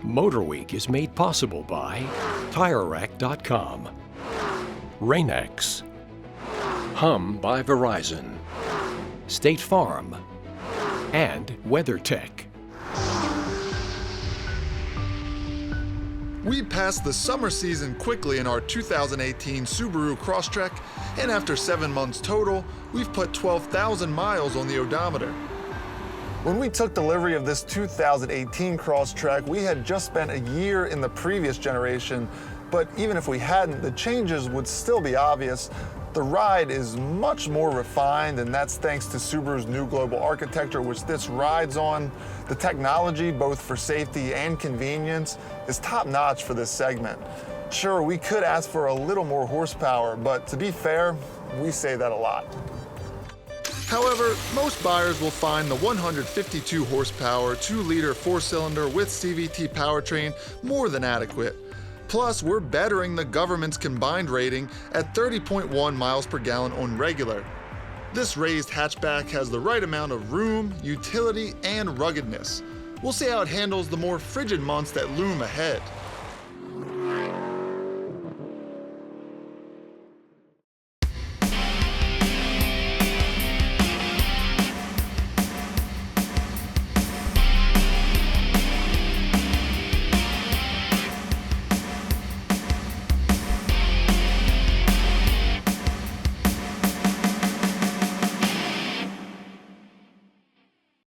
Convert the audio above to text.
MotorWeek is made possible by TireRack.com, Rain-X, Hum by Verizon, State Farm, and WeatherTech. We passed the summer season quickly in our 2018 Subaru Crosstrek, and after 7 months total, we've put 12,000 miles on the odometer. When we took delivery of this 2018 Crosstrek, we had just spent a year in the previous generation, but even if we hadn't, the changes would still be obvious. The ride is much more refined, and that's thanks to Subaru's new global architecture, which this rides on. The technology, both for safety and convenience, is top-notch for this segment. Sure, we could ask for a little more horsepower, but to be fair, we say that a lot. However, most buyers will find the 152 horsepower, 2-liter 4-cylinder with CVT powertrain more than adequate. Plus, we're bettering the government's combined rating at 30.1 miles per gallon on regular. This raised hatchback has the right amount of room, utility, and ruggedness. We'll see how it handles the more frigid months that loom ahead.